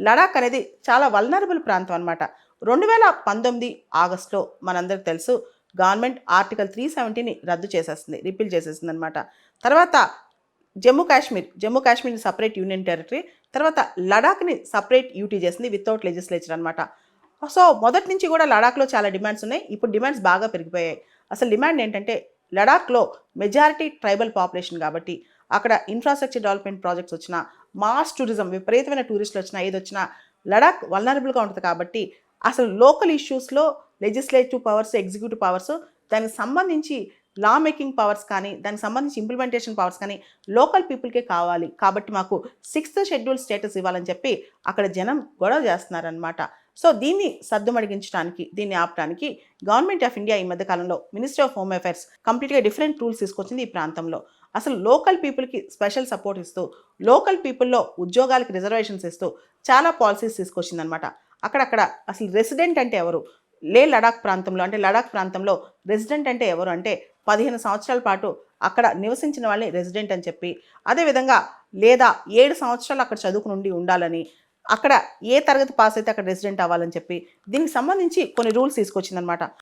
లడాక్ అనేది చాలా వల్నరబుల్ ప్రాంతం అనమాట. 2019 ఆగస్టులో మనందరికి తెలుసు గవర్నమెంట్ ఆర్టికల్ 370ని రద్దు చేసేస్తుంది, రిపీల్ చేసేసింది అనమాట. తర్వాత జమ్మూ కాశ్మీర్ని సపరేట్ యూనియన్ టెరిటరీ, తర్వాత లడాక్ని సపరేట్ యూటీ చేసింది వితౌట్ లెజిస్లేచర్ అనమాట. సో మొదటి నుంచి కూడా లడాక్లో చాలా డిమాండ్స్ ఉన్నాయి. ఇప్పుడు డిమాండ్స్ బాగా పెరిగిపోయాయి. అసలు డిమాండ్ ఏంటంటే లడాక్లో మెజారిటీ ట్రైబల్ పాపులేషన్ కాబట్టి అక్కడ ఇన్ఫ్రాస్ట్రక్చర్ డెవలప్మెంట్ ప్రాజెక్ట్స్ వచ్చినా, మాస్ టూరిజం విపరీతమైన టూరిస్టులు వచ్చినా, ఏది వచ్చినా లడాక్ వల్నరబుల్గా ఉంటుంది కాబట్టి అసలు లోకల్ ఇష్యూస్లో లెజిస్లేటివ్ పవర్స్, ఎగ్జిక్యూటివ్ పవర్స్, దానికి సంబంధించి లా మేకింగ్ పవర్స్ కానీ, దానికి సంబంధించి ఇంప్లిమెంటేషన్ పవర్స్ కానీ లోకల్ పీపుల్కే కావాలి. కాబట్టి మాకు 6th షెడ్యూల్ స్టేటస్ ఇవ్వాలని చెప్పి అక్కడ జనం గొడవ చేస్తున్నారనమాట. సో దీన్ని సద్దుమడిగించడానికి, దీన్ని ఆపడానికి గవర్నమెంట్ ఆఫ్ ఇండియా ఈ మధ్యకాలంలో మినిస్ట్రీ ఆఫ్ హోమ్ అఫైర్స్ కంప్లీట్గా డిఫరెంట్ రూల్స్ తీసుకొచ్చింది ఈ ప్రాంతంలో. అసలు లోకల్ పీపుల్కి స్పెషల్ సపోర్ట్ ఇస్తూ, లోకల్ పీపుల్లో ఉద్యోగాలకి రిజర్వేషన్స్ ఇస్తూ చాలా పాలసీస్ తీసుకొచ్చిందనమాట. అక్కడక్కడ అసలు రెసిడెంట్ అంటే ఎవరు, లడాక్ ప్రాంతంలో అంటే లడాక్ ప్రాంతంలో రెసిడెంట్ అంటే ఎవరు అంటే 15 సంవత్సరాల పాటు అక్కడ నివసించిన వాళ్ళని రెసిడెంట్ అని చెప్పి, అదేవిధంగా లేదా 7 సంవత్సరాలు అక్కడ చదువుకుని ఉండాలని, అక్కడ ఏ తరగతి పాస్ అయితే అక్కడ రెసిడెంట్ అవ్వాలని చెప్పి దీనికి సంబంధించి కొన్ని రూల్స్ తీసుకొచ్చిందనమాట.